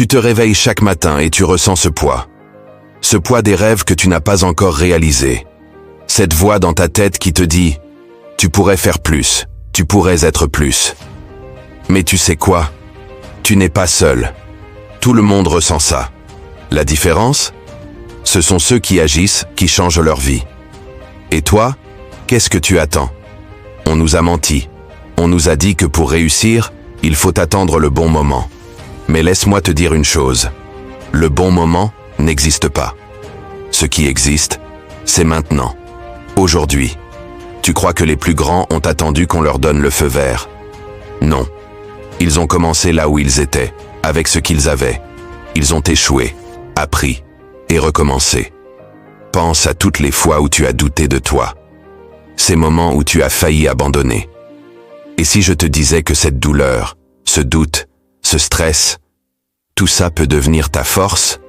Tu te réveilles chaque matin et tu ressens ce poids. Ce poids des rêves que tu n'as pas encore réalisés. Cette voix dans ta tête qui te dit « Tu pourrais faire plus, tu pourrais être plus ». Mais tu sais quoi? Tu n'es pas seul. Tout le monde ressent ça. La différence? Ce sont ceux qui agissent, qui changent leur vie. Et toi, qu'est-ce que tu attends? On nous a menti. On nous a dit que pour réussir, il faut attendre le bon moment. Mais laisse-moi te dire une chose. Le bon moment n'existe pas. Ce qui existe, c'est maintenant. Aujourd'hui. Tu crois que les plus grands ont attendu qu'on leur donne le feu vert? Non. Ils ont commencé là où ils étaient, avec ce qu'ils avaient. Ils ont échoué, appris et recommencé. Pense à toutes les fois où tu as douté de toi. Ces moments où tu as failli abandonner. Et si je te disais que cette douleur, ce doute, ce stress, tout ça peut devenir ta force?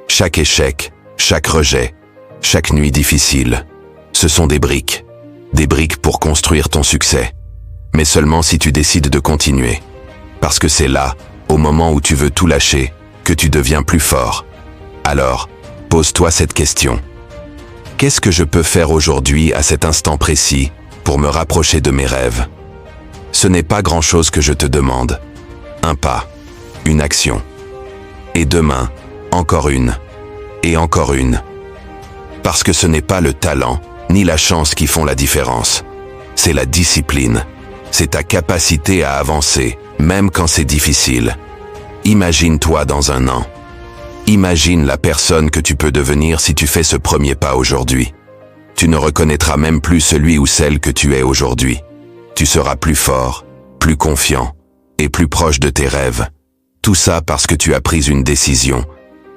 Chaque échec, chaque rejet, chaque nuit difficile, ce sont des briques pour construire ton succès. Mais seulement si tu décides de continuer. Parce que c'est là, au moment où tu veux tout lâcher, que tu deviens plus fort. Alors, pose-toi cette question. Qu'est-ce que je peux faire aujourd'hui à cet instant précis pour me rapprocher de mes rêves? Ce n'est pas grand-chose que je te demande. Un pas, une action. Et demain, encore une. Et encore une. Parce que ce n'est pas le talent, ni la chance qui font la différence. C'est la discipline. C'est ta capacité à avancer, même quand c'est difficile. Imagine-toi dans un an. Imagine la personne que tu peux devenir si tu fais ce premier pas aujourd'hui. Tu ne reconnaîtras même plus celui ou celle que tu es aujourd'hui. Tu seras plus fort, plus confiant et plus proche de tes rêves. Tout ça parce que tu as pris une décision,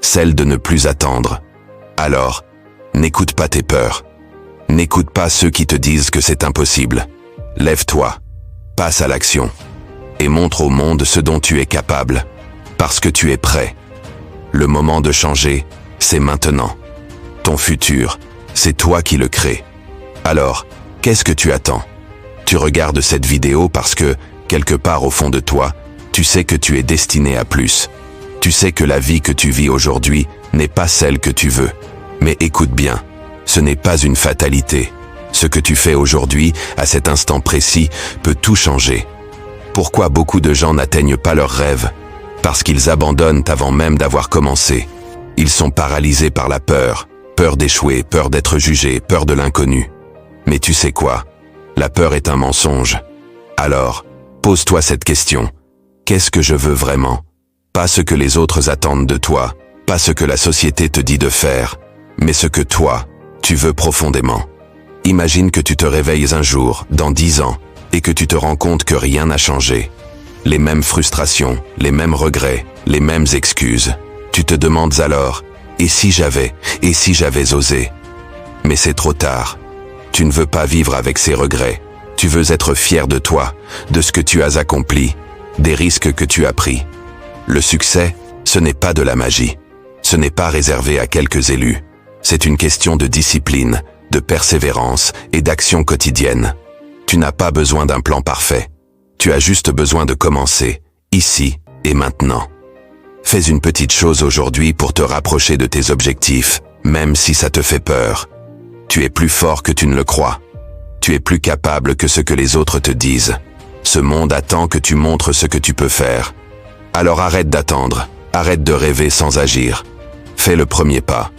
celle de ne plus attendre. Alors, n'écoute pas tes peurs. N'écoute pas ceux qui te disent que c'est impossible. Lève-toi, passe à l'action et montre au monde ce dont tu es capable, parce que tu es prêt. Le moment de changer, c'est maintenant. Ton futur, c'est toi qui le crée. Alors, qu'est-ce que tu attends? Tu regardes cette vidéo parce que, quelque part au fond de toi, tu sais que tu es destiné à plus. Tu sais que la vie que tu vis aujourd'hui n'est pas celle que tu veux. Mais écoute bien, ce n'est pas une fatalité. Ce que tu fais aujourd'hui, à cet instant précis, peut tout changer. Pourquoi beaucoup de gens n'atteignent pas leurs rêves? Parce qu'ils abandonnent avant même d'avoir commencé. Ils sont paralysés par la peur. Peur d'échouer, peur d'être jugé, peur de l'inconnu. Mais tu sais quoi? La peur est un mensonge. Alors, pose-toi cette question. Qu'est-ce que je veux vraiment? Pas ce que les autres attendent de toi, pas ce que la société te dit de faire, mais ce que toi, tu veux profondément. Imagine que tu te réveilles un jour, dans 10 ans, et que tu te rends compte que rien n'a changé. Les mêmes frustrations, les mêmes regrets, les mêmes excuses. Tu te demandes alors, et si j'avais osé? Mais c'est trop tard. Tu ne veux pas vivre avec ces regrets. Tu veux être fier de toi, de ce que tu as accompli, des risques que tu as pris. Le succès, ce n'est pas de la magie. Ce n'est pas réservé à quelques élus. C'est une question de discipline, de persévérance et d'action quotidienne. Tu n'as pas besoin d'un plan parfait. Tu as juste besoin de commencer, ici et maintenant. Fais une petite chose aujourd'hui pour te rapprocher de tes objectifs, même si ça te fait peur. Tu es plus fort que tu ne le crois. Tu es plus capable que ce que les autres te disent. Ce monde attend que tu montres ce que tu peux faire. Alors arrête d'attendre, arrête de rêver sans agir. Fais le premier pas.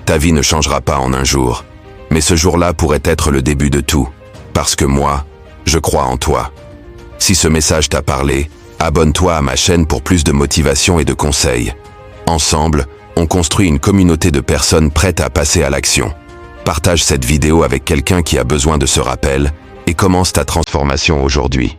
Ta vie ne changera pas en un jour. Mais ce jour-là pourrait être le début de tout. Parce que moi, je crois en toi. Si ce message t'a parlé, abonne-toi à ma chaîne pour plus de motivation et de conseils. Ensemble, on construit une communauté de personnes prêtes à passer à l'action. Partage cette vidéo avec quelqu'un qui a besoin de ce rappel et commence ta transformation aujourd'hui.